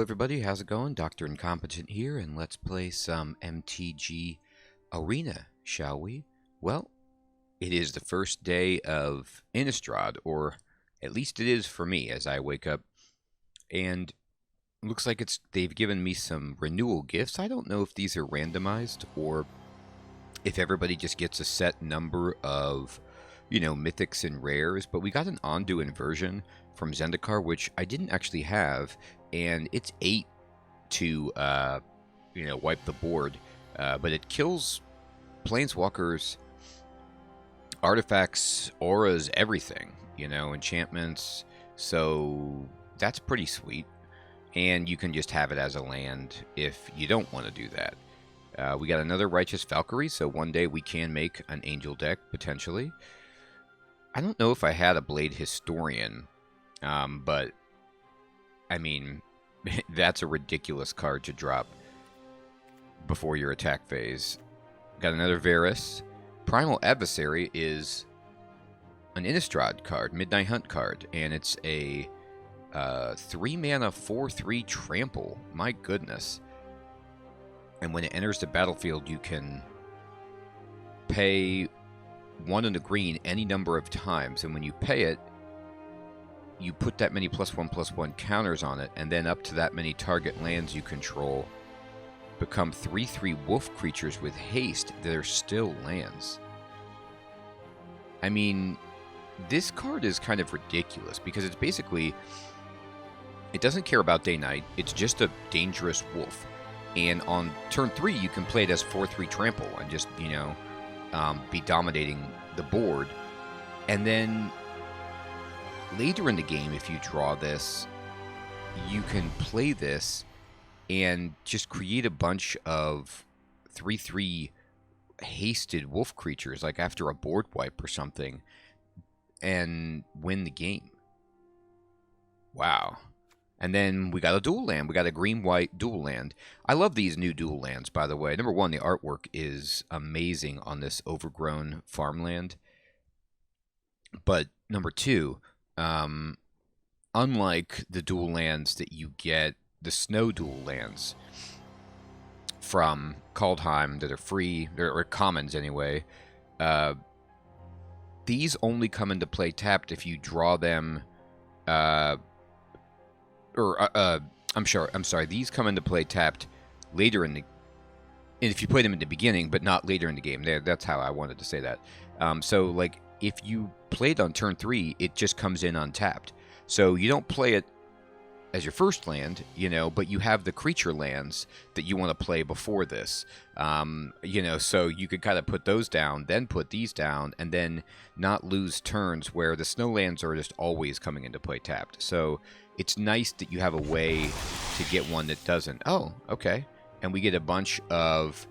everybody, how's it going? Dr. Incompetent here, and let's play some MTG Arena, shall we? Well, it is the first day of Innistrad, or at least it is for me as I wake up, and it looks like they've given me some renewal gifts. I don't know if these are randomized, or if everybody just gets a set number of, mythics and rares, but we got an Ondu inversion from Zendikar, which I didn't actually have, and it's 8 to, wipe the board, but it kills planeswalkers, artifacts, auras, everything, enchantments, so that's pretty sweet, and you can just have it as a land if you don't want to do that. We got another Righteous Valkyrie, so one day we can make an Angel deck, potentially. I don't know if I had a Blade Historian, but, I mean, that's a ridiculous card to drop before your attack phase. Got another Varus. Primal Adversary is an Innistrad card, Midnight Hunt card, and it's a 3-mana 4/3 trample. My goodness. And when it enters the battlefield, you can pay 1 in the green any number of times, and when you pay it, you put that many +1/+1 counters on it, and then up to that many target lands you control become 3/3 wolf creatures with haste that are still lands. I mean, this card is kind of ridiculous because it's basically, it doesn't care about day-night, it's just a dangerous wolf. And on turn 3, you can play it as 4/3 trample and just, be dominating the board. And then later in the game, if you draw this, you can play this and just create a bunch of 3/3 hasted wolf creatures, like after a board wipe or something, and win the game. Wow. And then we got a dual land. We got a green-white dual land. I love these new dual lands, by the way. Number one, the artwork is amazing on this overgrown farmland. But number two, unlike the dual lands that you get, the snow dual lands from Kaldheim that are free, or commons anyway, these only come into play tapped if you draw them... I'm sorry, these come into play tapped later in the... And if you play them in the beginning, but not later in the game. That's how I wanted to say that. So, like, if you played on turn 3, it just comes in untapped. So you don't play it as your first land, but you have the creature lands that you want to play before this. So you could kind of put those down, then put these down, and then not lose turns where the snow lands are just always coming into play tapped. So it's nice that you have a way to get one that doesn't. Oh, okay. And we get a bunch of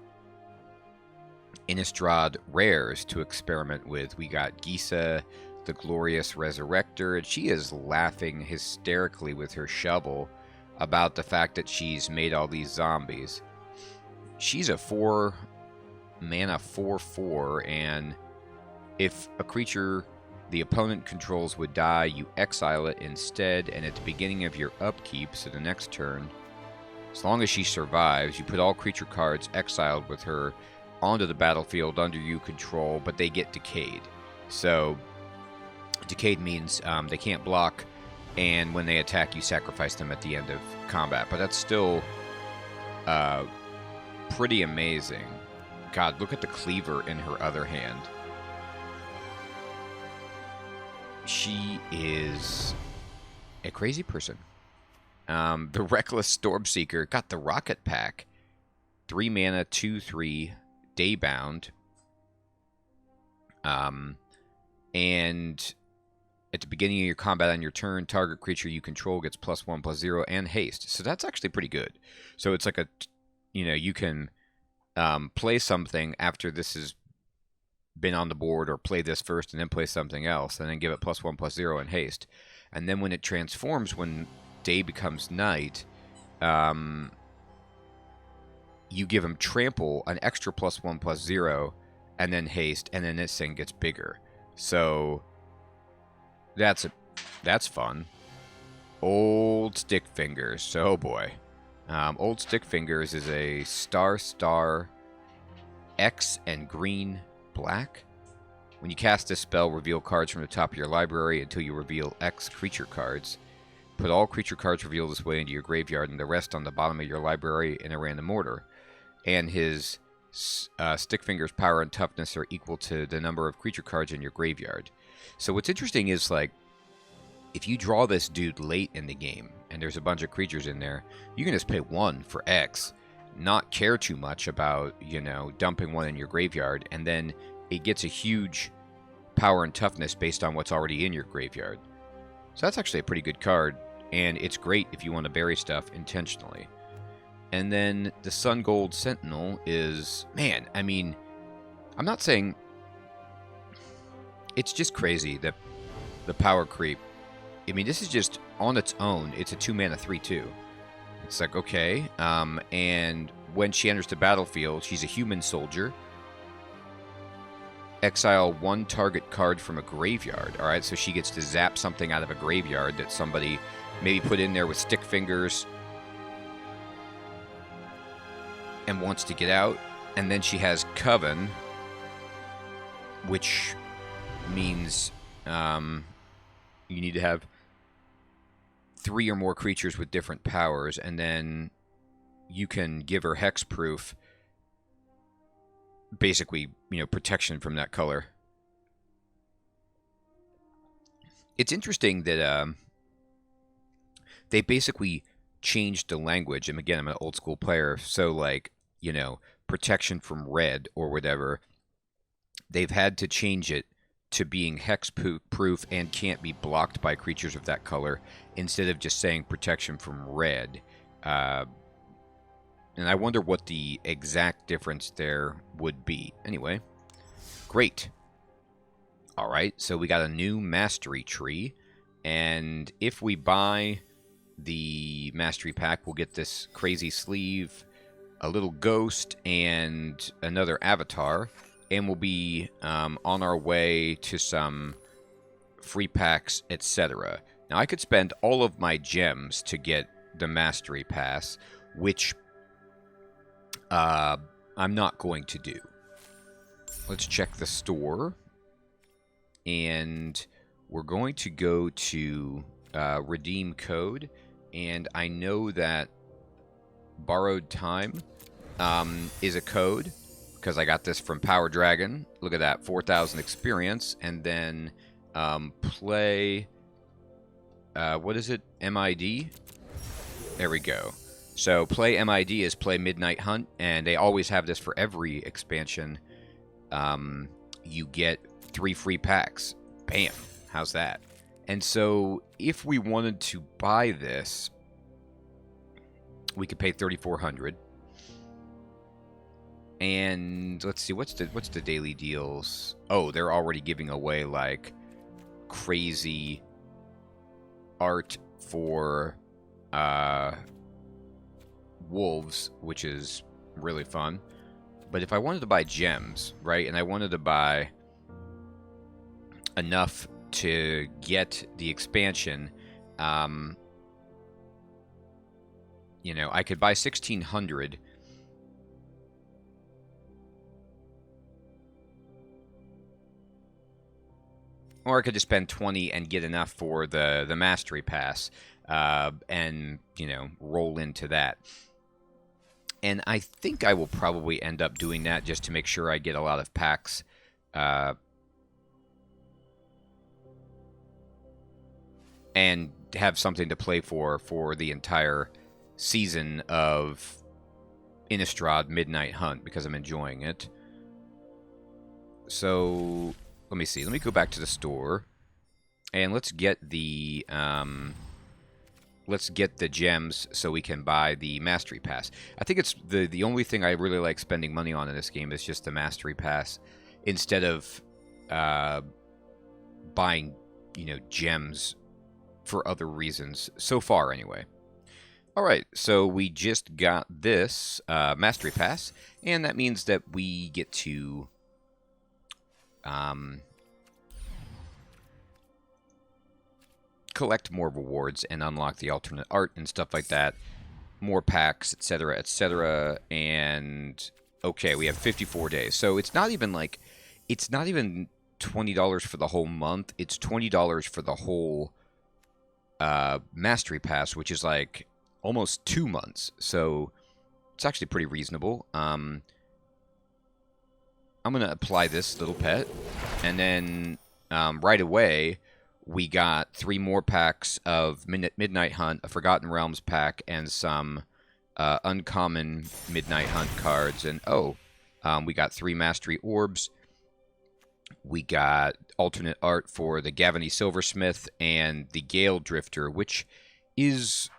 Innistrad rares to experiment with. We got Gisa, the Glorious Resurrector, and she is laughing hysterically with her shovel about the fact that she's made all these zombies. She's a 4-mana 4/4, and if a creature the opponent controls would die, you exile it instead, and at the beginning of your upkeep, so the next turn, as long as she survives, you put all creature cards exiled with her onto the battlefield under you control, but they get decayed. So decayed means they can't block, and when they attack, you sacrifice them at the end of combat. But that's still pretty amazing. God, look at the cleaver in her other hand. She is a crazy person. The Reckless Stormseeker got the Rocket Pack. 3-mana, 2/3, Daybound. And at the beginning of your combat on your turn, target creature you control gets +1/+0 and haste. So that's actually pretty good. So it's like you can play something after this has been on the board, or play this first and then play something else, and then give it +1/+0 and haste. And then when it transforms, when day becomes night, you give him trample, an extra +1/+0, and then haste, and then this thing gets bigger. So that's fun. Old stick fingers. Oh boy. Old Stick Fingers is a star X and green black. When you cast this spell, reveal cards from the top of your library until you reveal X creature cards. Put all creature cards revealed this way into your graveyard and the rest on the bottom of your library in a random order. And his Stick Fingers power and toughness are equal to the number of creature cards in your graveyard. So what's interesting is, like, if you draw this dude late in the game and there's a bunch of creatures in there, you can just pay 1 for X, not care too much about, you know, dumping 1 in your graveyard, and then it gets a huge power and toughness based on what's already in your graveyard. So that's actually a pretty good card, and it's great if you want to bury stuff intentionally. And then the Sun Gold Sentinel is, man, I mean, I'm not saying... It's just crazy that the power creep. I mean, this is just, on its own, it's a 2-mana 3/2. It's like, okay, and when she enters the battlefield, she's a human soldier. Exile 1 target card from a graveyard. Alright, so she gets to zap something out of a graveyard that somebody maybe put in there with Stick Fingers and wants to get out. And then she has Coven, which means you need to have 3 or more creatures with different powers, and then you can give her hexproof, basically, you know, protection from that color. It's interesting that they basically changed the language. And again, I'm an old school player, so, like, you know, protection from red or whatever, they've had to change it to being hexproof and can't be blocked by creatures of that color, instead of just saying protection from red. And I wonder what the exact difference there would be. Anyway, great. All right, so we got a new mastery tree, and if we buy the mastery pack, we'll get this crazy sleeve, a little ghost, and another avatar, and we'll be on our way to some free packs, etc. Now, I could spend all of my gems to get the mastery pass, which I'm not going to do. Let's check the store, and we're going to go to redeem code, and I know that borrowed time is a code, because I got this from Power Dragon. Look at that, 4,000 experience, and then play, what is it, MID? There we go. So play MID is play Midnight Hunt, and they always have this for every expansion. You get 3 free packs. Bam, how's that? And so if we wanted to buy this, we could pay 3,400. And let's see, what's the daily deals? Oh, they're already giving away, like, crazy art for wolves, which is really fun. But if I wanted to buy gems, right, and I wanted to buy enough to get the expansion, you know, I could buy 1,600. Or I could just spend 20 and get enough for the mastery pass, and, you know, roll into that. And I think I will probably end up doing that just to make sure I get a lot of packs. And have something to play for the entire season of Innistrad Midnight Hunt, because I'm enjoying it. So let me see. Let me go back to the store, and let's get the gems so we can buy the mastery pass. I think it's the only thing I really like spending money on in this game is just the mastery pass, instead of buying, you know, gems for other reasons so far, anyway. All right, so we just got this mastery pass, and that means that we get to collect more rewards and unlock the alternate art and stuff like that more packs, etc., etc. And okay, we have 54 days. So it's not even like, it's not even $20 for the whole month. It's $20 for the whole Mastery Pass, which is like almost 2 months. So it's actually pretty reasonable. I'm going to apply this little pet, and then right away we got 3 more packs of Midnight Hunt, a Forgotten Realms pack, and some uncommon Midnight Hunt cards. And we got 3 Mastery Orbs. We got alternate art for the Gavany Silversmith and the Gale Drifter, which is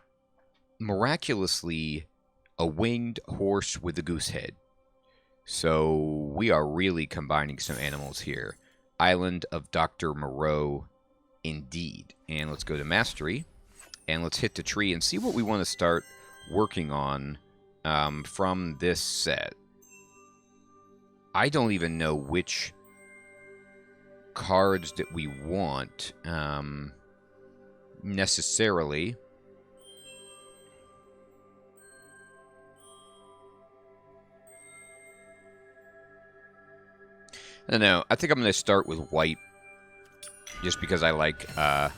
miraculously a winged horse with a goose head. So we are really combining some animals here. Island of Dr. Moreau, indeed. And let's go to Mastery, and let's hit the tree and see what we want to start working on from this set. I don't even know which cards that we want necessarily. I don't know. I think I'm going to start with white, just because I like the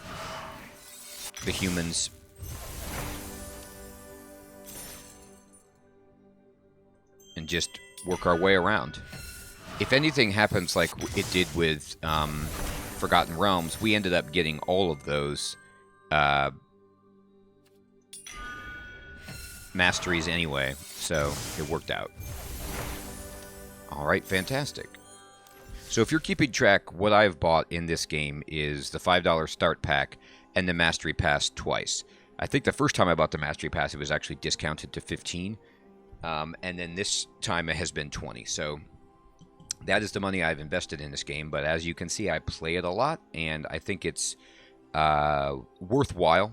humans. And just work our way around. If anything happens like it did with Forgotten Realms, we ended up getting all of those masteries anyway, so it worked out. Alright, fantastic. So if you're keeping track, what I've bought in this game is the $5 start pack and the Mastery Pass twice. I think the first time I bought the Mastery Pass, it was actually discounted to $15. And then this time it has been $20. So that is the money I've invested in this game. But as you can see, I play it a lot, and I think it's worthwhile,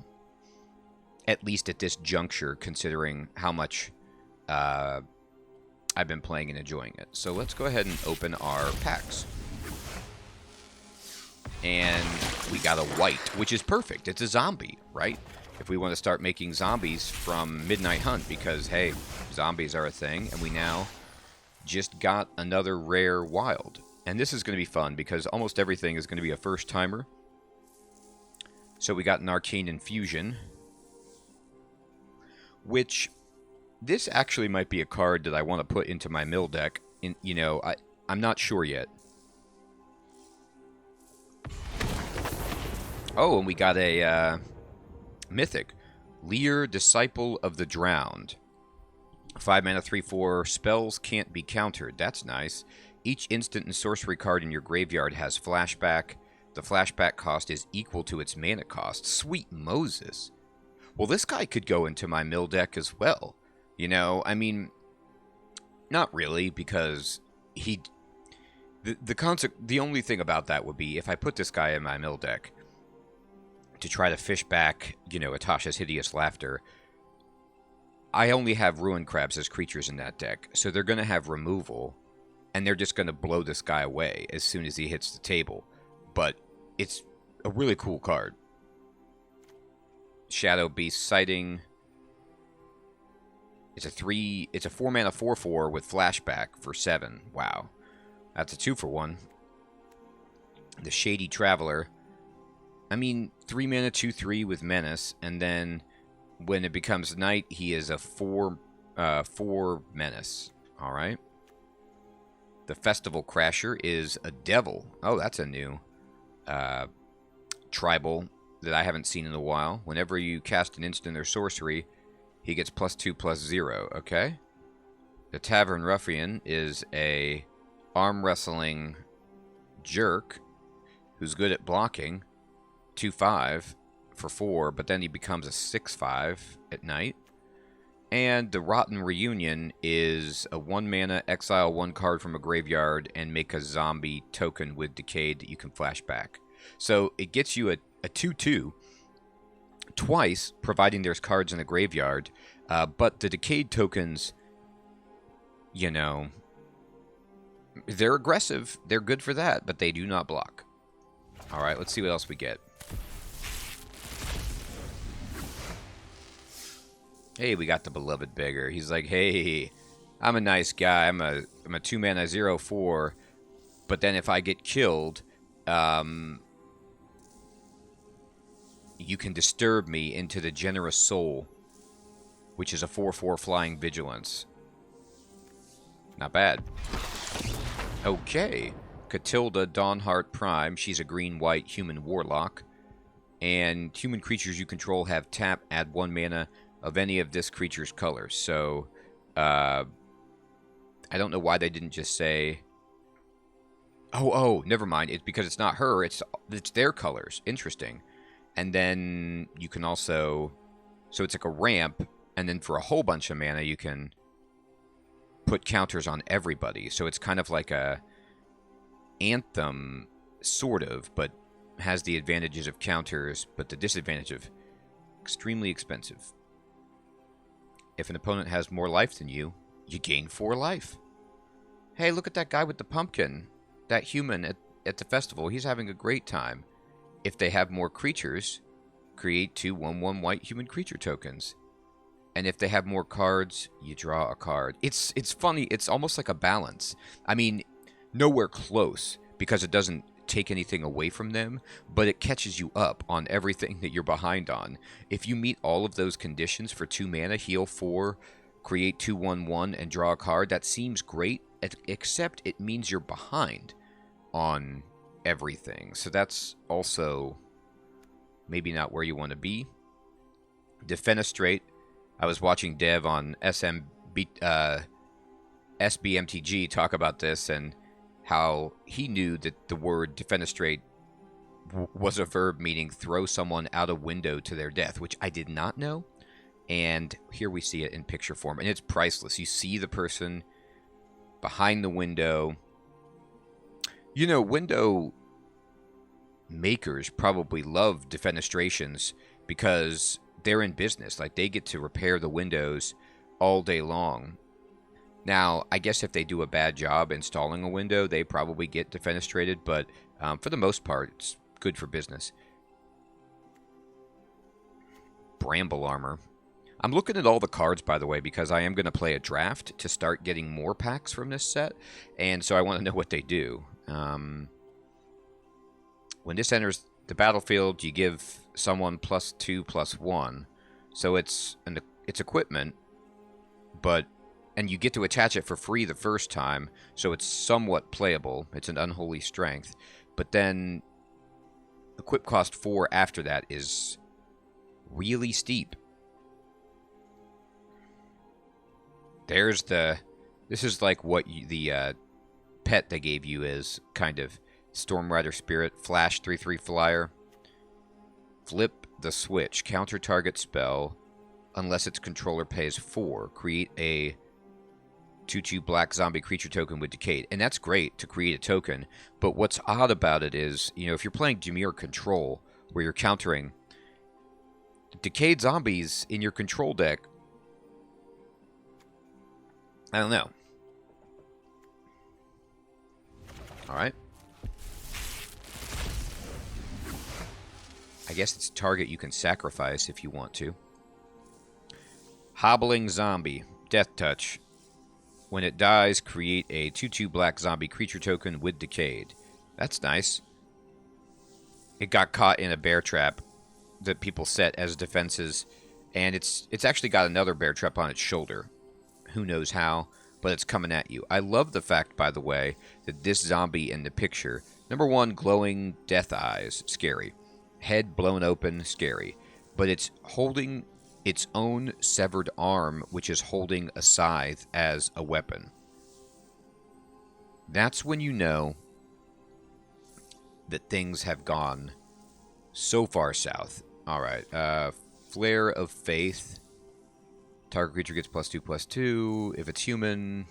at least at this juncture, considering how much I've been playing and enjoying it. So let's go ahead and open our packs. And we got a white, which is perfect. It's a zombie, right? If we want to start making zombies from Midnight Hunt, because, hey, zombies are a thing, and we now just got another rare wild. And this is going to be fun, because almost everything is going to be a first-timer. So we got an Arcane Infusion, which this actually might be a card that I want to put into my mill deck. I'm not sure yet. Oh, and we got a Mythic. Lear, Disciple of the Drowned. 5 mana, 3/4. Spells can't be countered. That's nice. Each instant and sorcery card in your graveyard has flashback. The flashback cost is equal to its mana cost. Sweet Moses. Well, this guy could go into my mill deck as well. I mean, not really, because the only thing about that would be if I put this guy in my mill deck to try to fish back, Atasha's Hideous Laughter, I only have Ruin Crabs as creatures in that deck, so they're going to have removal, and they're just going to blow this guy away as soon as he hits the table. But it's a really cool card. Shadow Beast Sighting. It's a 4 mana 4/4 with flashback for 7. Wow. That's a 2-for-1. The Shady Traveler. I mean, 3 mana 2/3 with Menace, and then when it becomes night, he is a 4 Menace. Alright. The Festival Crasher is a Devil. Oh, that's a new tribal that I haven't seen in a while. Whenever you cast an instant or sorcery, he gets +2/+0. Okay. The Tavern Ruffian is a arm wrestling jerk who's good at blocking. 2/5 for 4, but then he becomes a 6/5 at night. And the Rotten Reunion is a 1 mana, exile 1 card from a graveyard, and make a zombie token with Decayed that you can flash back. So it gets you a 2/2 twice, providing there's cards in the graveyard. But the Decayed tokens, they're aggressive. They're good for that, but they do not block. Alright, let's see what else we get. Hey, we got the beloved beggar. He's like, hey, I'm a nice guy. I'm a 2-mana 0/4, but then if I get killed, um, you can disturb me into the generous soul, which is a 4/4 flying vigilance. Not bad. Okay. Catilda Dawnheart Prime. She's a green-white human warlock. And human creatures you control have tap, add 1 mana of any of this creature's colors. So, I don't know why they didn't just say... Oh, never mind. It's because it's not her. It's their colors. Interesting. And then you can also... So it's like a ramp, and then for a whole bunch of mana, you can put counters on everybody. So it's kind of like a Anthem, sort of, but has the advantages of counters, but the disadvantage of extremely expensive. If an opponent has more life than you, you gain 4 life. Hey, look at that guy with the pumpkin. That human at the festival. He's having a great time. If they have more creatures, create 2 1/1 white human creature tokens. And if they have more cards, you draw a card. It's funny. It's almost like a balance. I mean, nowhere close, because it doesn't take anything away from them, but it catches you up on everything that you're behind on. If you meet all of those conditions for 2 mana, heal 4, create 2 1/1, and draw a card, that seems great, except it means you're behind on everything. So that's also maybe not where you want to be. Defenestrate. I was watching Dev on SBMTG talk about this, and how he knew that the word defenestrate was a verb meaning throw someone out a window to their death, which I did not know. And here we see it in picture form, and it's priceless. You see the person behind the window. You know, window makers probably love defenestrations because they're in business. Like, they get to repair the windows all day long. Now, I guess if they do a bad job installing a window, they probably get defenestrated, but for the most part, it's good for business. Bramble Armor. I'm looking at all the cards, by the way, because I am going to play a draft to start getting more packs from this set, and so I want to know what they do. When this enters the battlefield, you give someone +2/+1, so it's equipment, but... And you get to attach it for free the first time, so it's somewhat playable. It's an unholy strength. But then equip cost 4 after that is really steep. There's the... This is like what the pet they gave you is, kind of. Stormrider Spirit, Flash 3/3 Flyer. Flip the switch. Counter target spell unless its controller pays 4. Create a 2/2 black zombie creature token with Decayed. And that's great to create a token, but what's odd about it is, you know, if you're playing Jameer Control, where you're countering Decayed zombies in your control deck, I don't know. Alright. I guess it's a target you can sacrifice if you want to. Hobbling Zombie. Death Touch. When it dies, create a 2/2 black zombie creature token with Decayed. That's nice. It got caught in a bear trap that people set as defenses, and it's actually got another bear trap on its shoulder. Who knows how, but it's coming at you. I love the fact, by the way, that this zombie in the picture, number 1, glowing death eyes, scary. Head blown open, scary. But it's holding its own severed arm, which is holding a scythe as a weapon. That's when you know that things have gone so far south. Alright, Flare of Faith. Target creature gets +2/+2. If it's human...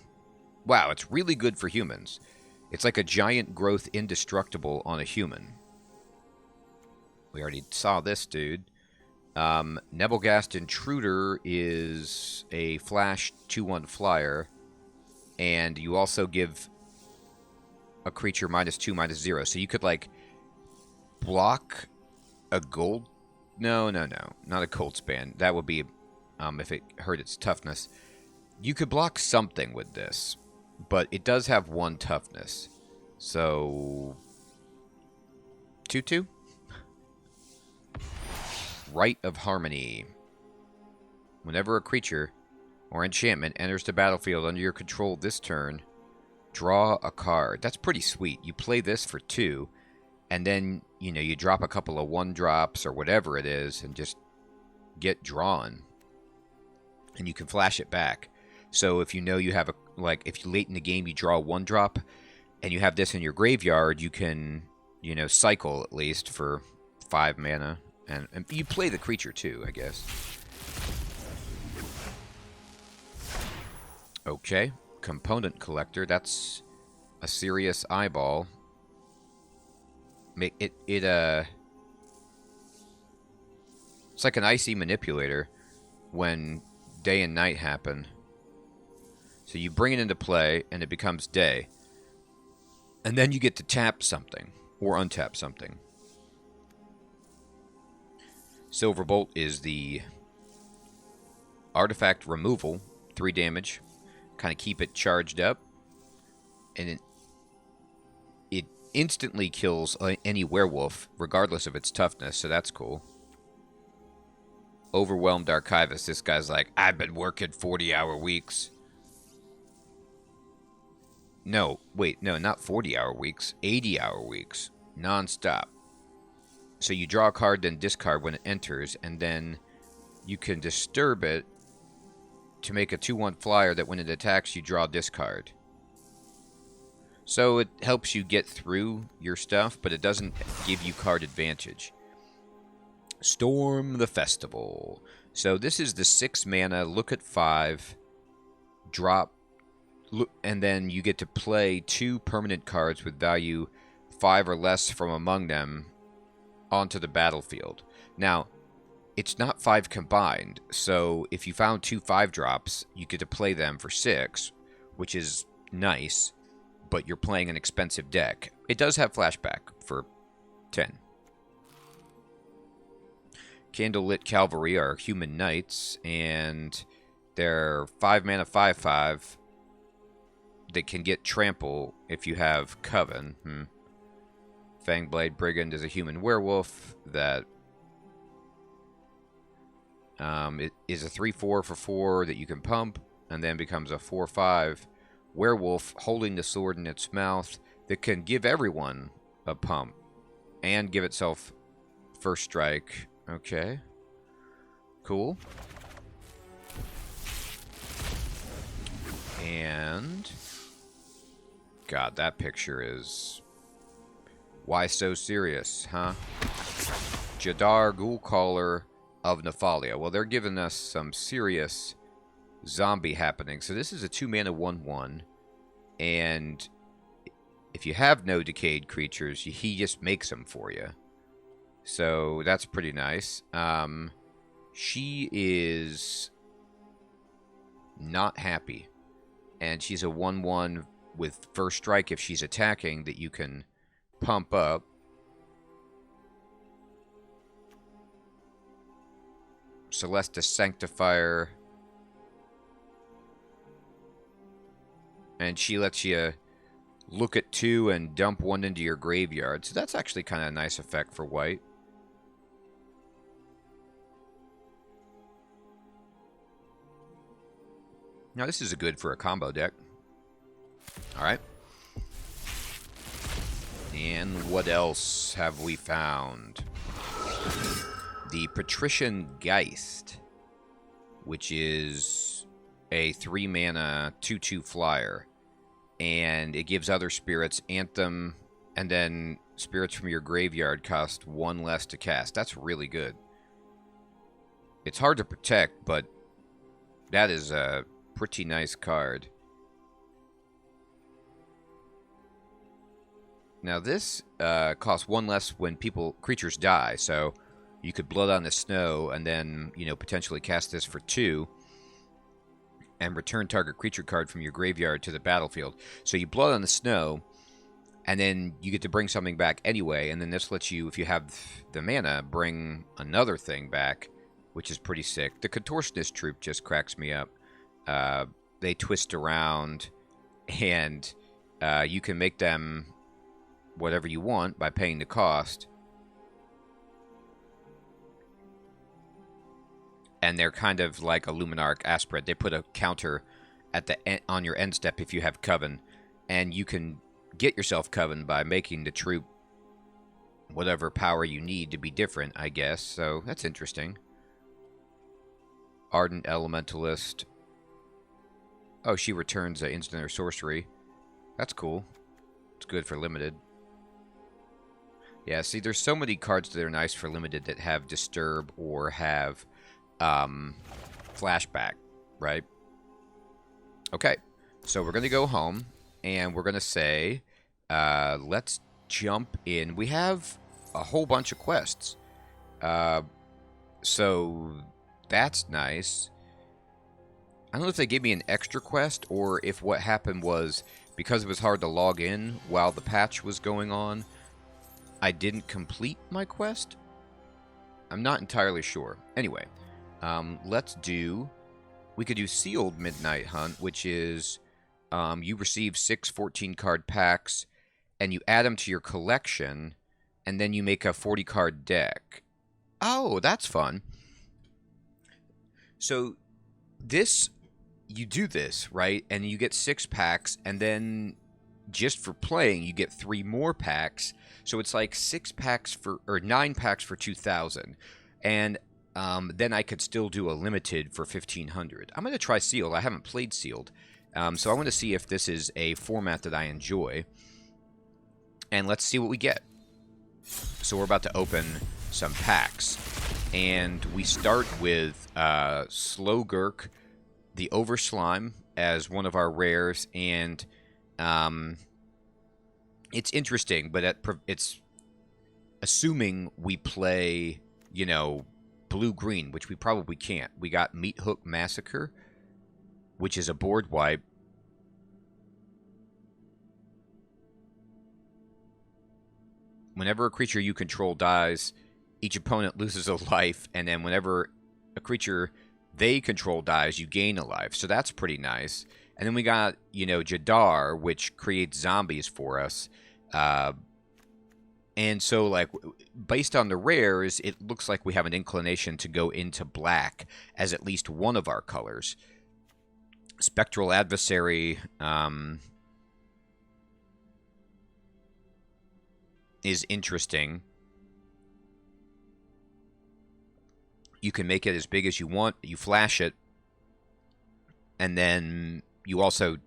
Wow, it's really good for humans. It's like a giant growth indestructible on a human. We already saw this, dude. Nebelgast Intruder is a flash 2/1 flyer, and you also give a creature -2/-0. So you could, like, block a gold... No, not a gold span. That would be if it hurt its toughness. You could block something with this, but it does have 1 toughness. So 2/2. Rite of Harmony. Whenever a creature or enchantment enters the battlefield under your control this turn, draw a card. That's pretty sweet. You play this for 2, and then, you drop a couple of 1-drops or whatever it is and just get drawn. And you can flash it back. So if you have if you late in the game you draw a 1-drop and you have this in your graveyard, you can, cycle at least for 5 mana. And you play the creature too, I guess. Okay. Component Collector. That's a serious eyeball. It's like an icy manipulator when day and night happen. So you bring it into play and it becomes day. And then you get to tap something or untap something. Silverbolt is the artifact removal, 3 damage. Kind of keep it charged up. And it instantly kills any werewolf, regardless of its toughness, so that's cool. Overwhelmed Archivist. This guy's like, I've been working 40-hour weeks. No, wait, no, not 40-hour weeks. 80-hour weeks. Non-stop. So you draw a card, then discard when it enters, and then you can disturb it to make a 2/1 flyer that when it attacks, you draw discard. So it helps you get through your stuff, but it doesn't give you card advantage. Storm the Festival. So this is the 6 mana, look at 5, drop, and then you get to play 2 permanent cards with value 5 or less from among them onto the battlefield. Now, it's not 5 combined, so if you found 2 5-drops, you get to play them for 6, which is nice, but you're playing an expensive deck. It does have flashback for 10. Candlelit Cavalry are human knights, and they're 5 mana 5/5 that can get trample if you have Coven. Fangblade Brigand is a human werewolf that it is a 3/4 for 4 that you can pump, and then becomes a 4/5 werewolf holding the sword in its mouth that can give everyone a pump and give itself first strike. Okay. Cool. And God, that picture is... Why so serious, huh? Jadar Ghoulcaller of Nephalia. Well, they're giving us some serious zombie happening. So this is a 2 mana 1/1. And if you have no decayed creatures, he just makes them for you. So that's pretty nice. She is not happy. And she's a 1/1 with first strike if she's attacking that you can pump up. Celestus Sanctifier. And she lets you look at 2 and dump 1 into your graveyard. So that's actually kind of a nice effect for white. Now this is a good for a combo deck. Alright. And what else have we found? The Patrician Geist, which is a 3 mana 2/2 flyer. And it gives other spirits Anthem, and then spirits from your graveyard cost 1 less to cast. That's really good. It's hard to protect, but that is a pretty nice card. Now this costs 1 less when creatures die, so you could Blood on the Snow and then, potentially cast this for 2 and return target creature card from your graveyard to the battlefield. So you Blood on the Snow, and then you get to bring something back anyway, and then this lets you, if you have the mana, bring another thing back which is pretty sick. The Contortionist Troop just cracks me up. They twist around, and you can make them whatever you want by paying the cost. And they're kind of like a Luminarch Aspirate. They put a counter at the on your end step if you have Coven, and you can get yourself Coven by making the troop whatever power you need to be different, I guess. So that's interesting. Ardent Elementalist. Oh, she returns an instant or sorcery. That's cool. It's good for limited. Yeah, see, there's so many cards that are nice for limited that have Disturb or have Flashback, right? Okay, so we're going to go home, and we're going to say, let's jump in. We have a whole bunch of quests. So that's nice. I don't know if they gave me an extra quest, or if what happened was, because it was hard to log in while the patch was going on, I didn't complete my quest. I'm not entirely sure. Anyway, we could do Sealed Midnight Hunt, which is you receive 6 14-card packs, and you add them to your collection, and then you make a 40-card deck. Oh, that's fun. So you do this, right? And you get 6 packs, and then just for playing, you get 3 more packs. So it's like 9 packs for 2,000. And then I could still do a limited for 1,500. I'm going to try Sealed. I haven't played Sealed. So I want to see if this is a format that I enjoy. And let's see what we get. So we're about to open some packs. And we start with Slowgurk, the Overslime, as one of our rares. And it's interesting, but it's assuming we play, blue-green, which we probably can't. We got Meat Hook Massacre, which is a board wipe. Whenever a creature you control dies, each opponent loses a life, and then whenever a creature they control dies, you gain a life. So that's pretty nice. And then we got, Jadar, which creates zombies for us. And so, like, based on the rares, it looks like we have an inclination to go into black as at least one of our colors. Spectral Adversary is interesting. You can make it as big as you want. You flash it. And then you also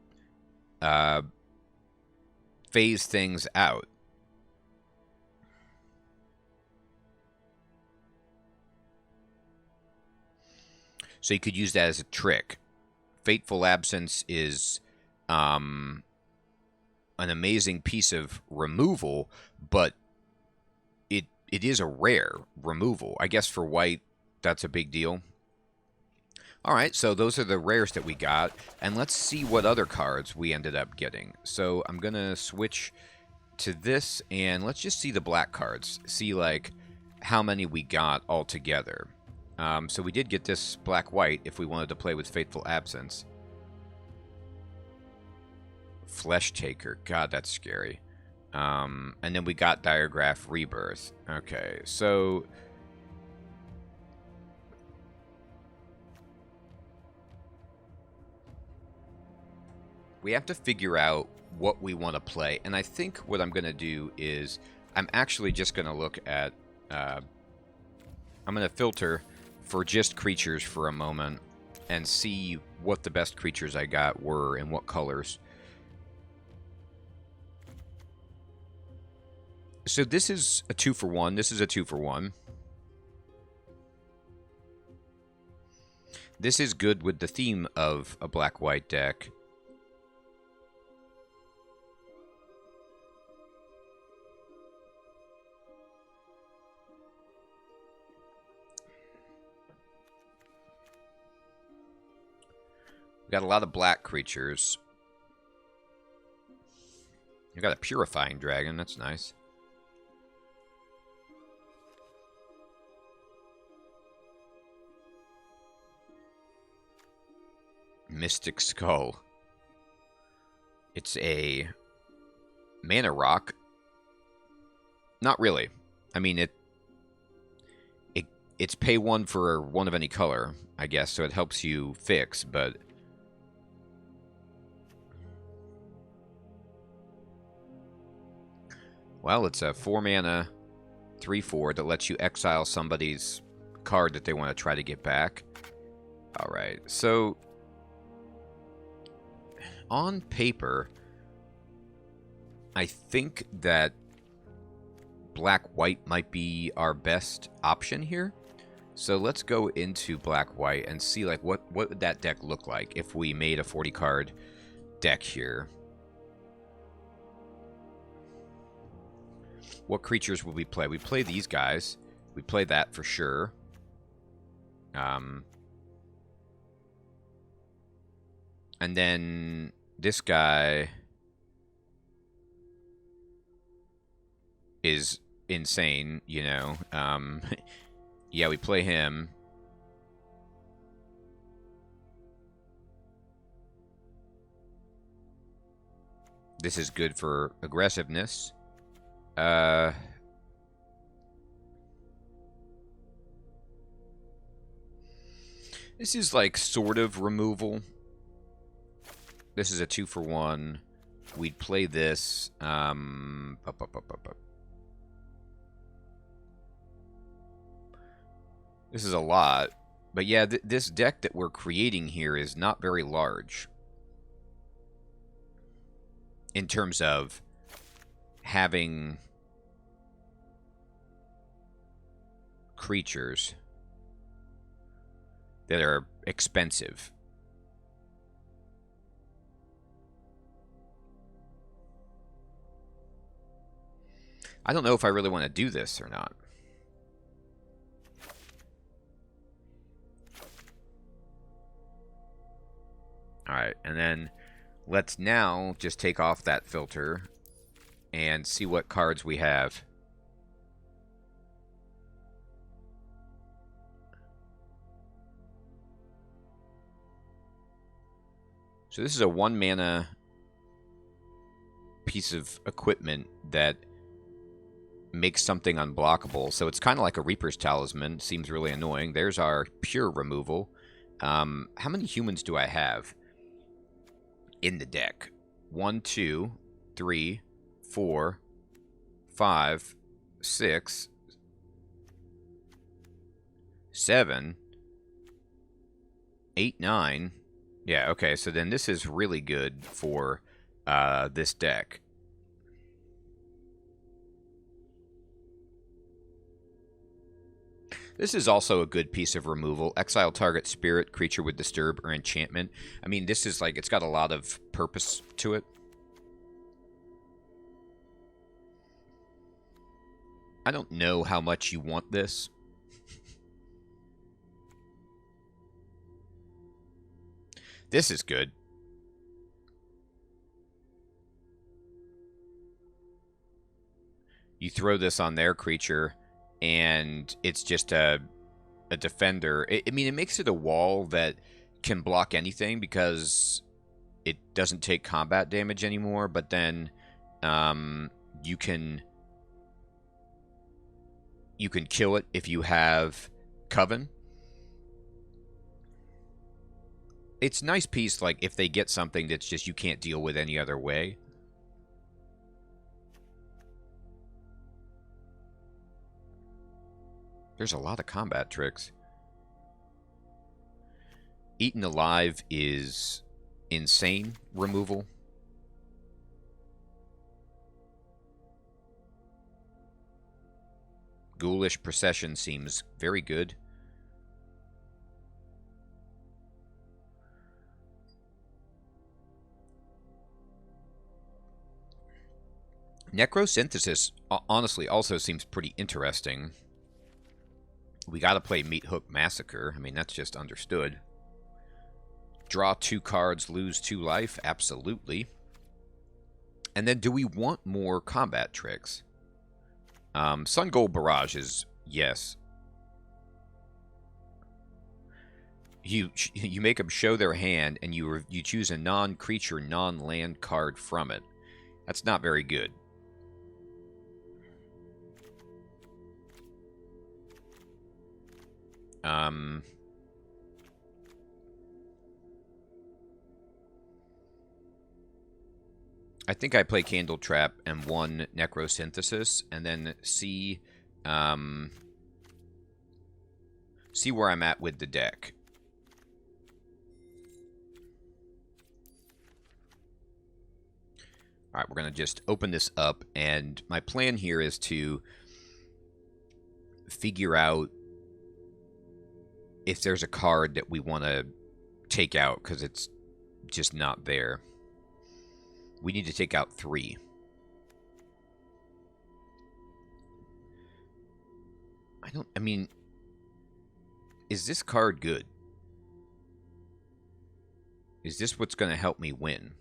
phase things out. So you could use that as a trick. Fateful Absence is an amazing piece of removal, but it is a rare removal. I guess for white, that's a big deal. All right, so those are the rares that we got, and let's see what other cards we ended up getting. So I'm going to switch to this, and let's just see the black cards, see, like, how many we got altogether. So we did get this black-white if we wanted to play with Fateful Absence. Flesh Taker. God, that's scary. And then we got Diregraph Rebirth. Okay, so we have to figure out what we want to play. And I think what I'm going to do is I'm actually just going to look at... I'm going to filter for just creatures for a moment and see what the best creatures I got were and what colors. So this is a 2-for-1. This is a 2-for-1. This is good with the theme of a black-white deck. We got a lot of black creatures. We got a Purifying Dragon. That's nice. Mystic Skull. It's a mana rock. Not really. I mean, it's pay 1 for 1 of any color, I guess, so it helps you fix, but... Well, it's a 4 mana, 3/4 that lets you exile somebody's card that they want to try to get back. Alright, so... On paper, I think that black-white might be our best option here. So let's go into black-white and see like what would that deck look like if we made a 40-card deck here. What creatures will we play? We play these guys. We play that for sure. And then this guy is insane, you know. Yeah, we play him. This is good for aggressiveness. This is like sort of removal. This is a 2-for-1. We'd play this. This is a lot. But yeah, this deck that we're creating here is not very large. In terms of having creatures that are expensive. I don't know if I really want to do this or not. Alright, and then let's now just take off that filter and see what cards we have. So this is a 1 mana piece of equipment that makes something unblockable. So it's kind of like a Reaper's Talisman. Seems really annoying. There's our pure removal. How many humans do I have in the deck? 1, 2, 3, 4, 5, 6, 7, 8, 9. Yeah, okay, so then this is really good for this deck. This is also a good piece of removal. Exile target spirit, creature with disturb, or enchantment. I mean, this is like, it's got a lot of purpose to it. I don't know how much you want this. This is good. You throw this on their creature, and it's just a defender. I mean, it makes it a wall that can block anything because it doesn't take combat damage anymore, but then you can kill it if you have Coven. It's a nice piece, like, if they get something that's just you can't deal with any other way. There's a lot of combat tricks. Eaten Alive is insane removal. Ghoulish Procession seems very good. Necrosynthesis, honestly, also seems pretty interesting. We gotta play Meat Hook Massacre. I mean, that's just understood. Draw 2 cards, lose 2 life? Absolutely. And then, do we want more combat tricks? Sun Gold Barrage is yes. you make them show their hand, and you choose a non-creature, non-land card from it. That's not very good. I think I play Candle Trap and 1 Necrosynthesis, and then see where I'm at with the deck. All right, we're going to just open this up, and my plan here is to figure out if there's a card that we want to take out, because it's just not there. We need to take out 3. I mean, is this card good? Is this what's going to help me win?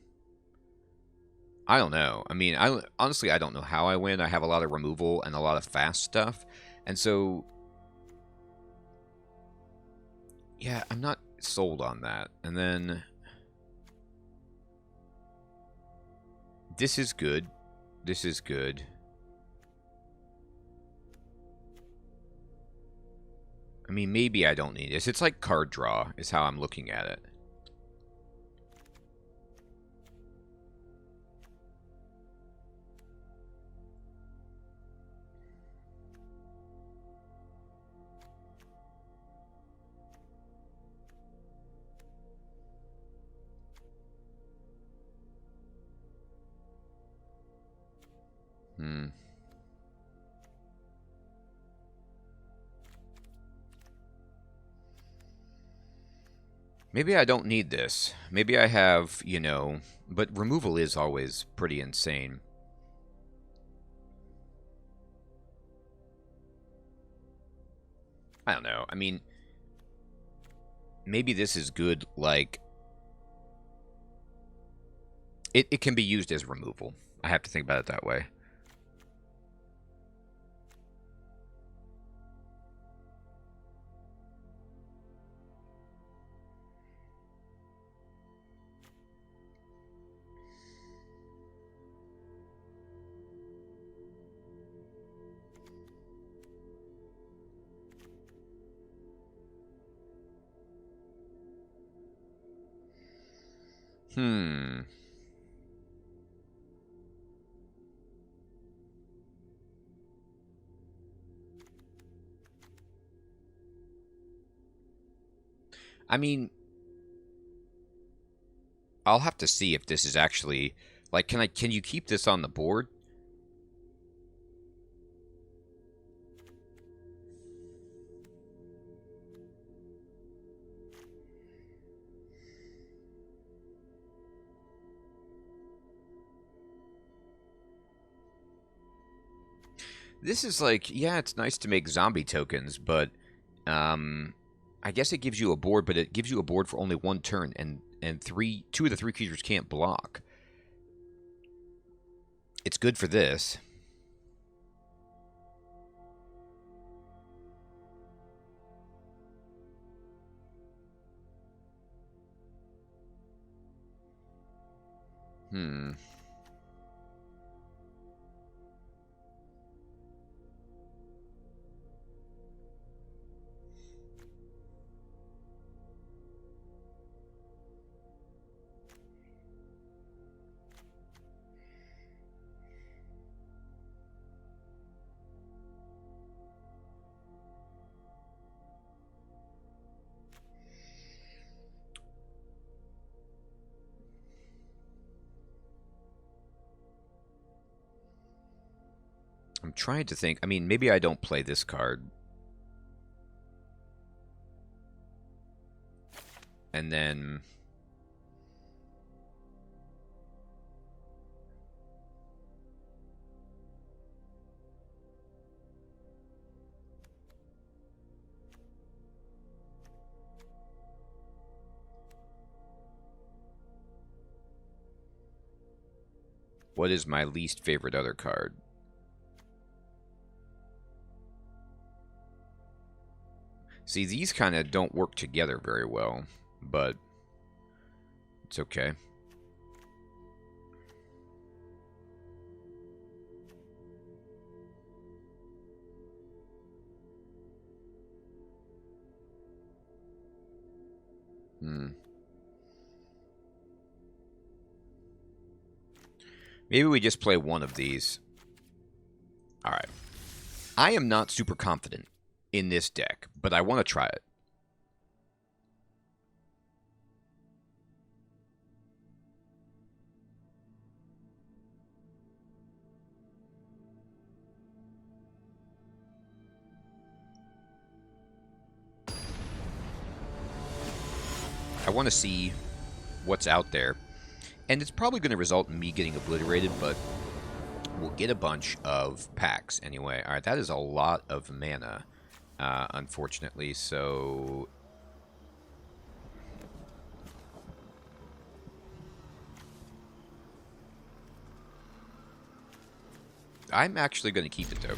I don't know. I mean, honestly, I don't know how I win. I have a lot of removal and a lot of fast stuff. And so, yeah, I'm not sold on that. And then, this is good. This is good. I mean, maybe I don't need this. It's like card draw is how I'm looking at it. Maybe I don't need this. Maybe I have, you know, but removal is always pretty insane. I don't know. I mean, maybe this is good, like, it can be used as removal. I have to think about it that way. I mean, I'll have to see if this is actually, like, can you keep this on the board? This is like, yeah, it's nice to make zombie tokens, but I guess it gives you a board, but it gives you a board for only 1 turn, and two of the 3 creatures can't block. It's good for this. I'm trying to think. I mean, maybe I don't play this card. And then... what is my least favorite other card? See, these kind of don't work together very well, but it's okay. Maybe we just play one of these. Alright. I am not super confident in this deck, but I want to try it. I want to see what's out there. And it's probably going to result in me getting obliterated, but we'll get a bunch of packs anyway. Alright, that is a lot of mana, unfortunately, so... I'm actually going to keep it, though.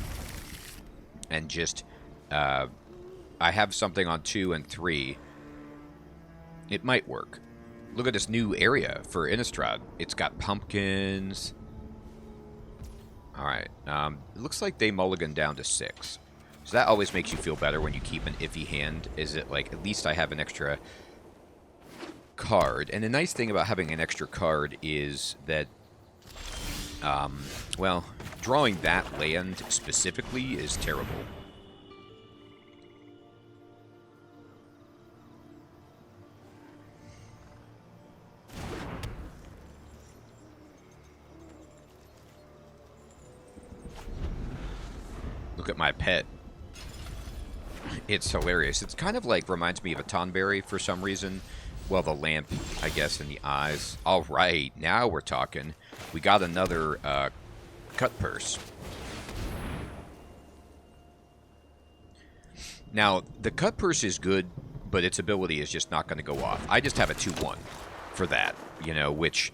And just... I have something on 2 and 3. It might work. Look at this new area for Innistrad. It's got pumpkins. Alright. It looks like they mulligan down to 6. So that always makes you feel better when you keep an iffy hand. Is it like, at least I have an extra card. And the nice thing about having an extra card is that, well, drawing that land specifically is terrible. Look at my pet. It's hilarious. It's kind of like, reminds me of a Tonberry for some reason. Well, the lamp, I guess, in the eyes. Alright, now we're talking. We got another cut purse. Now, the cut purse is good, but its ability is just not going to go off. I just have a 2-1 for that, you know, which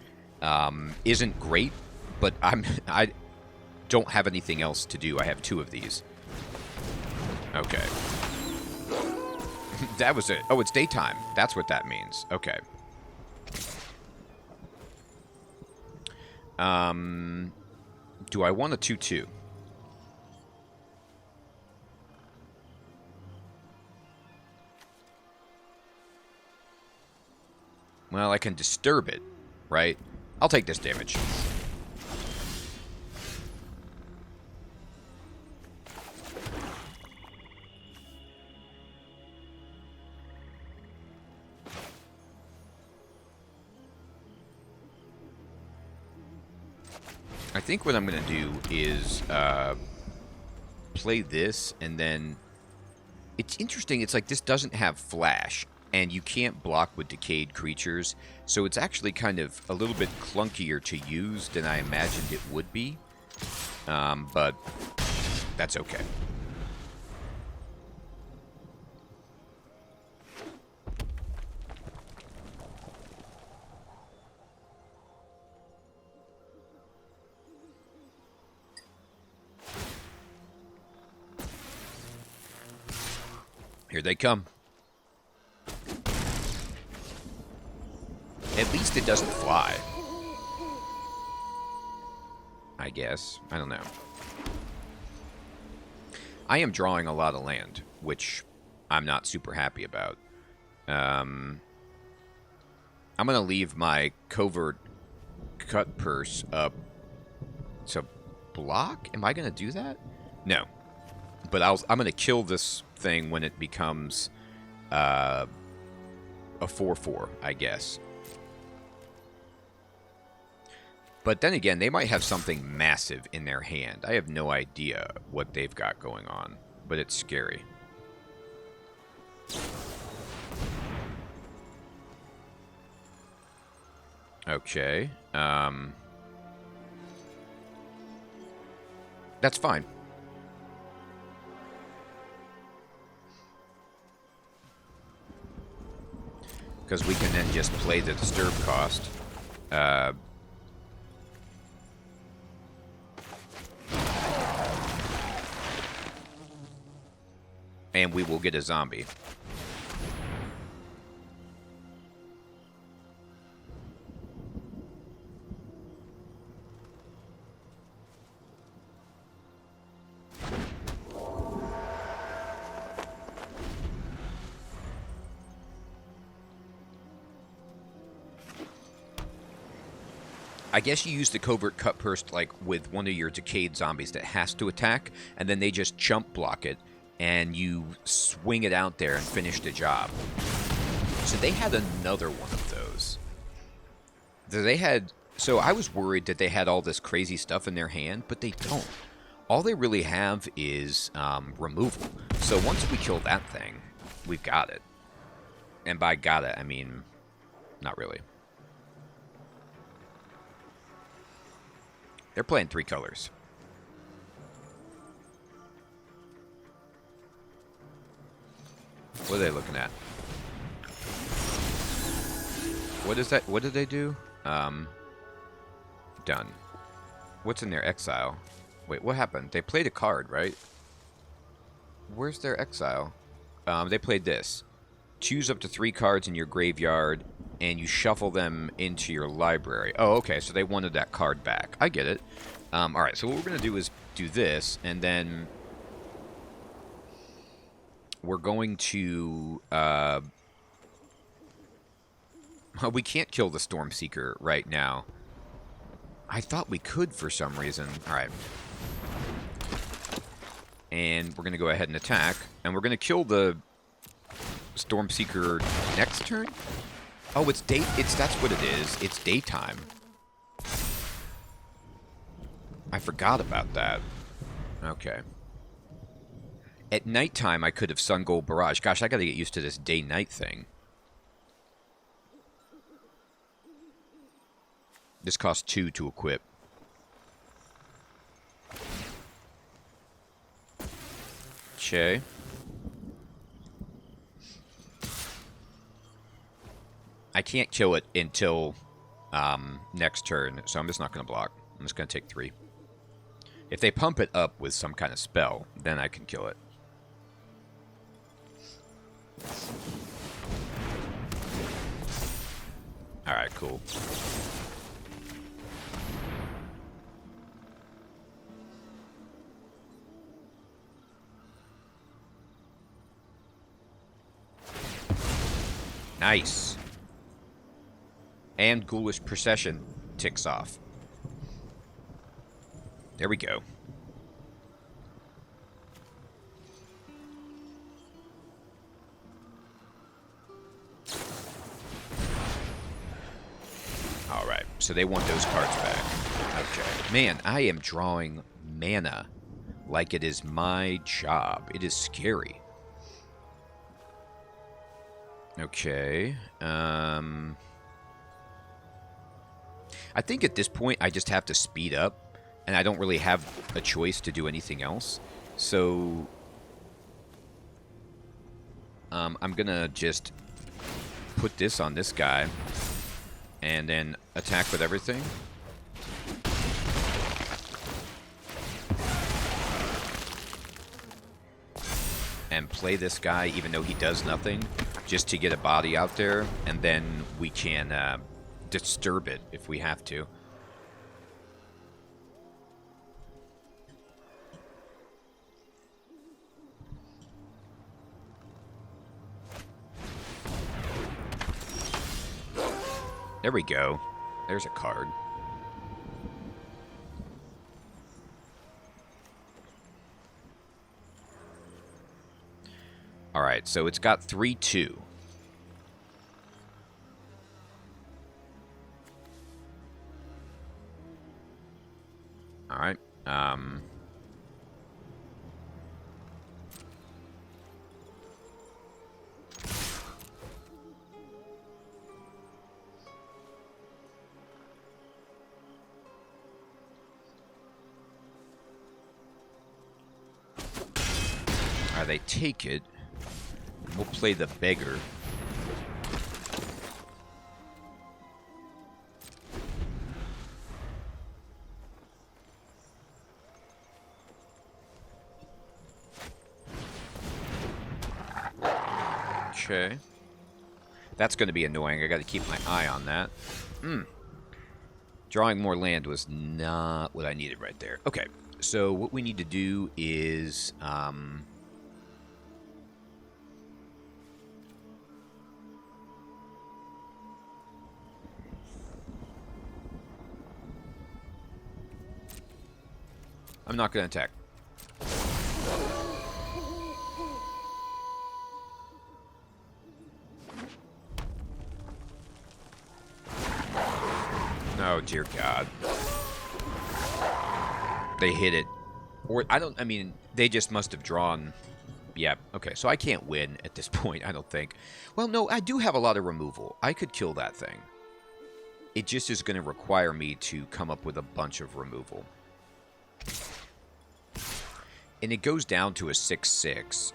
isn't great, but I don't have anything else to do. I have 2 of these. Okay. That was it. Oh, it's daytime. That's what that means. Okay. Do I want a 2-2? Well, I can disturb it, right? I'll take this damage. I think what I'm going to do is play this, and then... It's interesting, it's like this doesn't have flash, and you can't block with decayed creatures, so it's actually kind of a little bit clunkier to use than I imagined it would be, but that's okay. Here they come. At least it doesn't fly. I guess. I don't know. I am drawing a lot of land, which I'm not super happy about. I'm going to leave my covert cut purse up to block? Am I going to do that? No. But I'm going to kill this thing when it becomes a 4/4, I guess. But then again, they might have something massive in their hand. I have no idea what they've got going on, but it's scary. Okay. That's fine. Because we can then just play the disturb cost. and we will get a zombie. I guess you use the covert cut burst like with one of your decayed zombies that has to attack, and then they just jump block it, and you swing it out there and finish the job. So they had another one of those. So I was worried that they had all this crazy stuff in their hand, but they don't. All they really have is removal. So once we kill that thing, we've got it. And by got it, I mean, not really. They're playing 3 colors. What are they looking at? What is that? What did they do? Done. What's in their exile? Wait, what happened? They played a card, right? Where's their exile? They played this. Choose up to 3 cards in your graveyard, and you shuffle them into your library. Oh, okay, so they wanted that card back. I get it. Alright, so what we're going to do is do this, and then we're going to... we can't kill the Stormseeker right now. I thought we could for some reason. Alright. And we're going to go ahead and attack, and we're going to kill the Stormseeker next turn? Oh, it's that's what it is. It's daytime. I forgot about that. Okay. At nighttime, I could have Sun Gold Barrage. Gosh, I gotta get used to this day-night thing. This costs 2 to equip. Okay. I can't kill it until next turn, so I'm just not going to block. I'm just going to take 3. If they pump it up with some kind of spell, then I can kill it. Alright, cool. Nice. And Ghoulish Procession ticks off. There we go. Alright, so they want those cards back. Okay. Man, I am drawing mana like it is my job. It is scary. Okay. I think at this point I just have to speed up, and I don't really have a choice to do anything else. So I'm gonna just put this on this guy and then attack with everything. And play this guy even though he does nothing, just to get a body out there, and then we can disturb it if we have to. There we go. There's a card. Alright, so it's got 3/2. Alright. They take it. We'll play the beggar. Okay. That's going to be annoying. I got to keep my eye on that. Drawing more land was not what I needed right there. Okay, so what we need to do is... I'm not going to attack. Oh, dear God. They hit it. Or, I mean, they just must have drawn... Yeah, okay, so I can't win at this point, I don't think. Well, no, I do have a lot of removal. I could kill that thing. It just is going to require me to come up with a bunch of removal. And it goes down to a 6/6.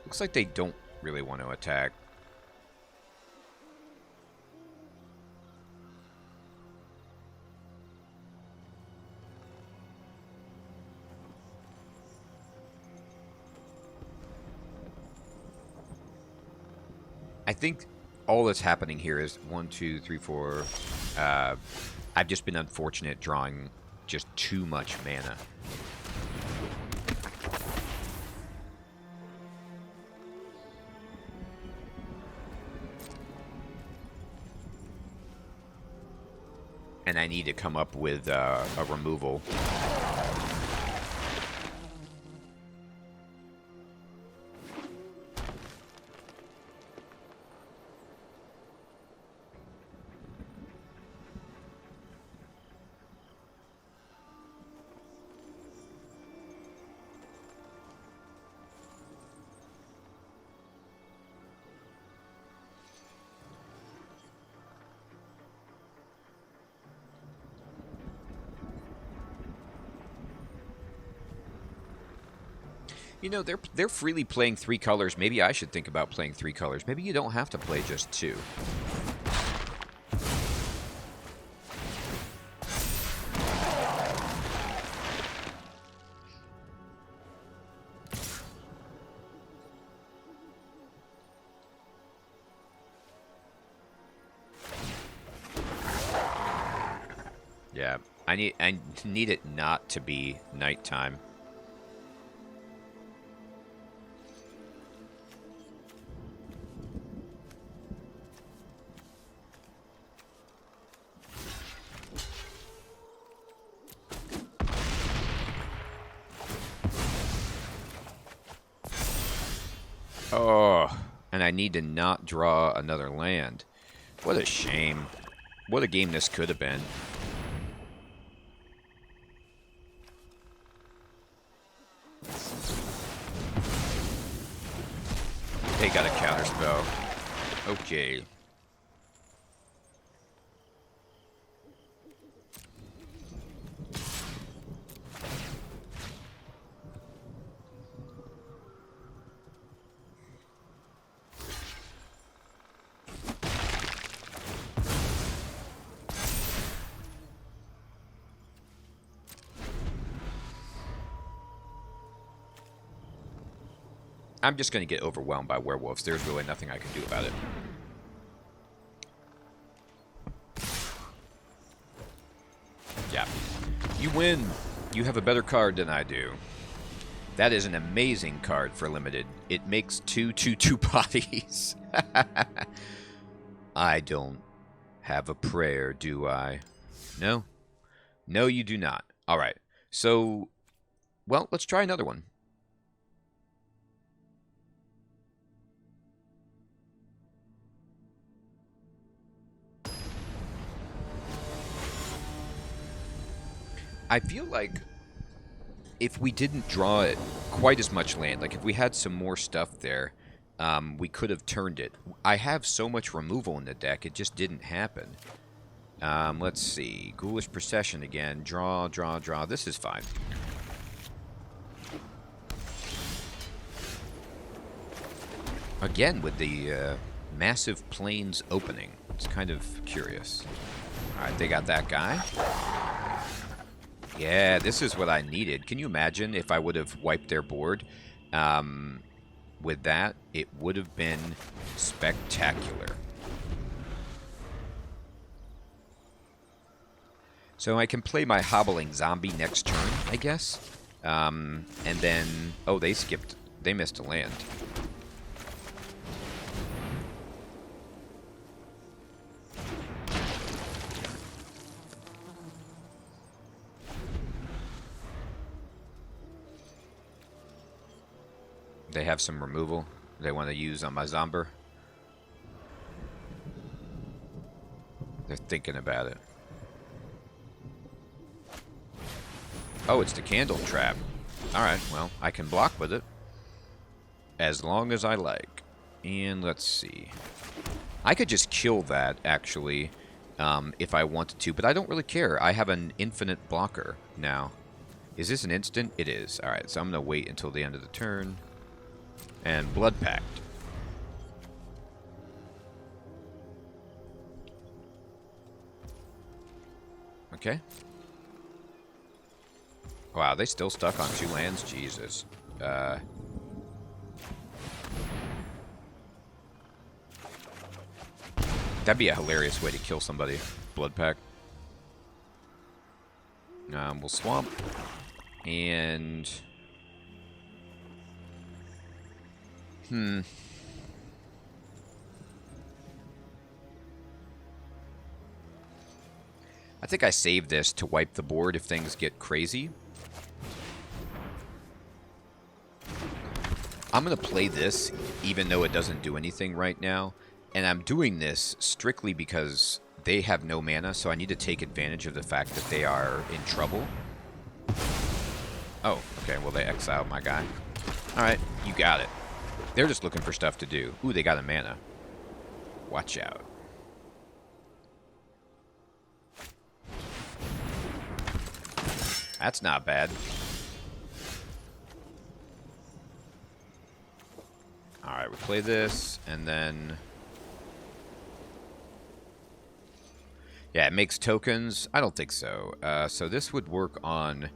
Looks like they don't really want to attack. I think all that's happening here is 1, 2, 3, 4. I've just been unfortunate drawing just too much mana. And I need to come up with a removal. You know, they're freely playing 3 colors. Maybe I should think about playing 3 colors. Maybe you don't have to play just 2. Yeah, I need it not to be nighttime. Oh, and I need to not draw another land. What a shame. What a game this could have been. They got a counterspell. Okay. I'm just going to get overwhelmed by werewolves. There's really nothing I can do about it. Yeah. You win. You have a better card than I do. That is an amazing card for limited. It makes 2/2/2 bodies. I don't have a prayer, do I? No? No, you do not. All right. So, well, let's try another one. I feel like if we didn't draw it quite as much land, like if we had some more stuff there, we could have turned it. I have so much removal in the deck, it just didn't happen. Let's see. Ghoulish Procession again. Draw, draw, draw. This is fine. Again, with the massive plains opening. It's kind of curious. Alright, they got that guy. Yeah, this is what I needed. Can you imagine if I would have wiped their board with that? It would have been spectacular. So I can play my hobbling zombie next turn, I guess. And then... Oh, they skipped. They missed a land. They have some removal they want to use on my Zomber. They're thinking about it. Oh, it's the candle trap. Alright, well, I can block with it. As long as I like. And let's see. I could just kill that, actually, if I wanted to, but I don't really care. I have an infinite blocker now. Is this an instant? It is. Alright, so I'm going to wait until the end of the turn. And Blood Pact. Okay. Wow, they still stuck on 2 lands? Jesus. That'd be a hilarious way to kill somebody. Blood Pact. We'll swamp. And... I think I saved this to wipe the board if things get crazy. I'm going to play this even though it doesn't do anything right now. And I'm doing this strictly because they have no mana, so I need to take advantage of the fact that they are in trouble. Oh, okay, well they exiled my guy. Alright, you got it. They're just looking for stuff to do. Ooh, they got a mana. Watch out. That's not bad. Alright, we play this, and then... Yeah, it makes tokens. I don't think so. So this would work on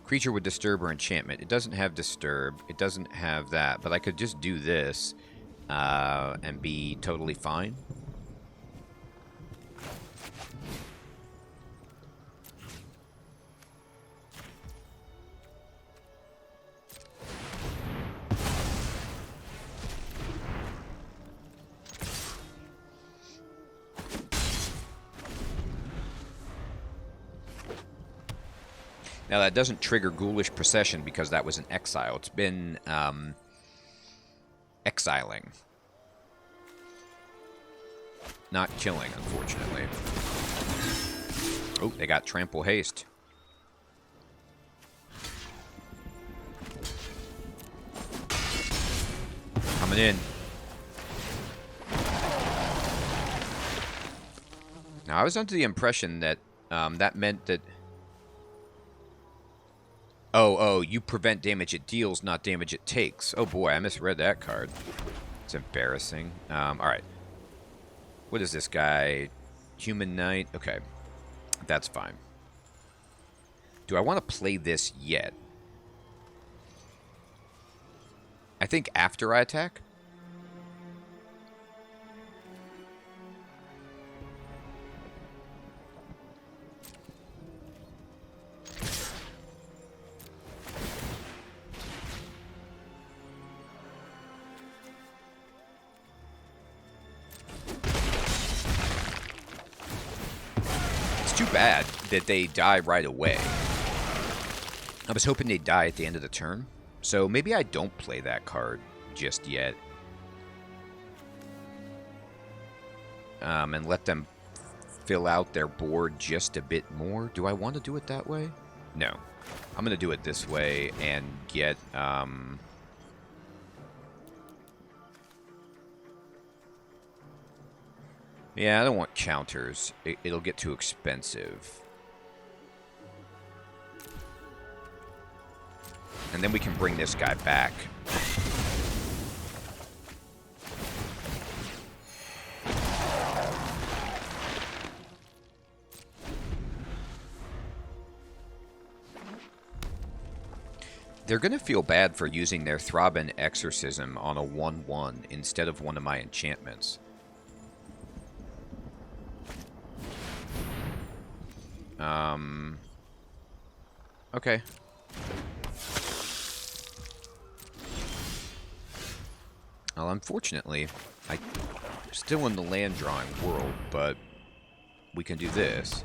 creature with disturb or enchantment. It doesn't have disturb. It doesn't have that. But I could just do this and be totally fine. Now, that doesn't trigger Ghoulish Procession because that was an exile. It's been exiling. Not killing, unfortunately. Oh, they got Trample Haste. Coming in. Now, I was under the impression that that meant that... Oh, you prevent damage it deals, not damage it takes. Oh boy, I misread that card. It's embarrassing. Alright. What is this guy? Human Knight? Okay. That's fine. Do I want to play this yet? I think after I attack? Too bad that they die right away. I was hoping they'd die at the end of the turn, so maybe I don't play that card just yet. And let them fill out their board just a bit more. Do I want to do it that way? No. I'm going to do it this way and get... Yeah, I don't want counters. It'll get too expensive. And then we can bring this guy back. They're going to feel bad for using their Throbbing Exorcism on a 1/1 instead of one of my enchantments. Okay. Well, unfortunately, I'm still in the land drawing world, but we can do this.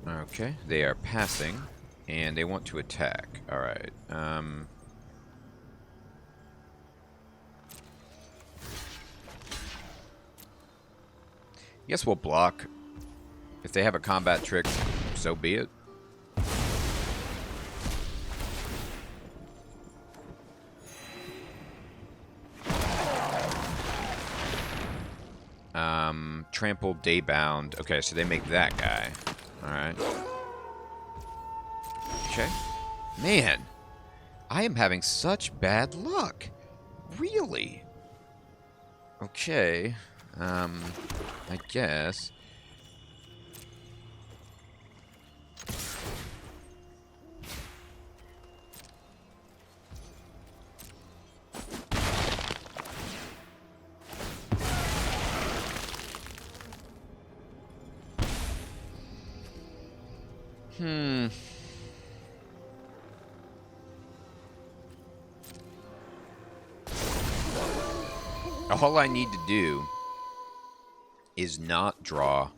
Okay, they are passing, and they want to attack. Alright, guess we'll block. If they have a combat trick, so be it. Trampled, Daybound. Okay, so they make that guy. Alright. Okay. Man, I am having such bad luck. Really? Okay. I guess. All I need to do is not draw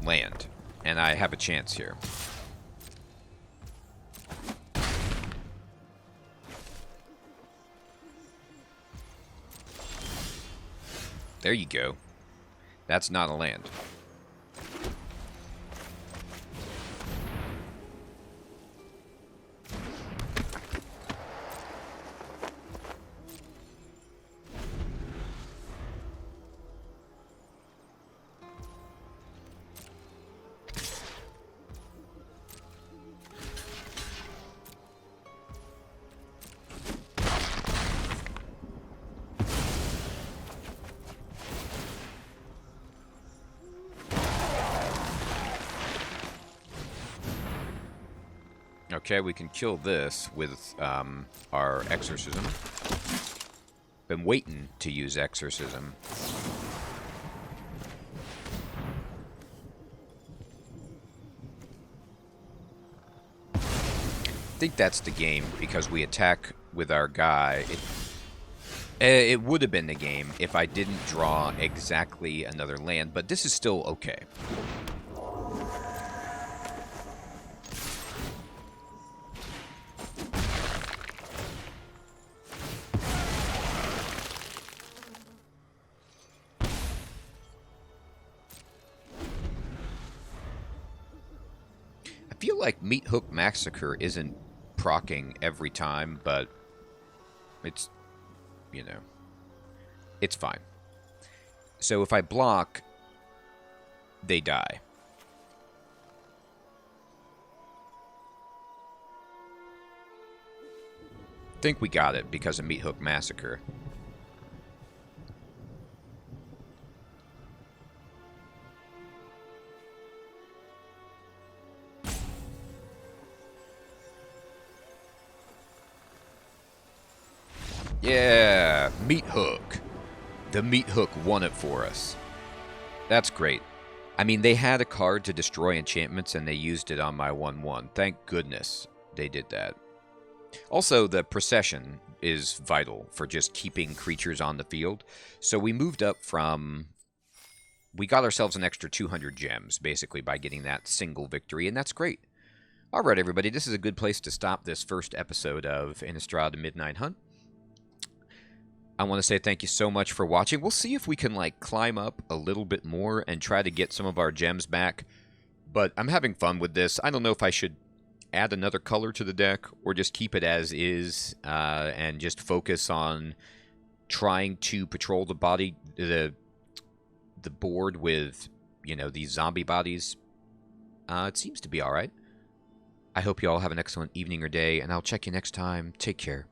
land, and I have a chance here. There you go. That's not a land. Okay, we can kill this with our Exorcism. Been waiting to use Exorcism. I think that's the game, because we attack with our guy. It would have been the game if I didn't draw exactly another land, but this is still okay. I feel like Meat Hook Massacre isn't proccing every time, but it's, you know, it's fine. So if I block, they die. I think we got it because of Meat Hook Massacre. Yeah, Meat Hook. The Meat Hook won it for us. That's great. I mean, they had a card to destroy enchantments, and they used it on my 1/1. Thank goodness they did that. Also, the Procession. is vital for just keeping creatures on the field. So we moved up from... We got ourselves an extra 200 gems, basically, by getting that single victory, and that's great. All right, everybody, this is a good place to stop this first episode of Innistrad Midnight Hunt. I want to say thank you so much for watching. We'll see if we can, like, climb up a little bit more and try to get some of our gems back. But I'm having fun with this. I don't know if I should add another color to the deck or just keep it as is and just focus on trying to patrol the board with, you know, these zombie bodies. It seems to be all right. I hope you all have an excellent evening or day, and I'll check you next time. Take care.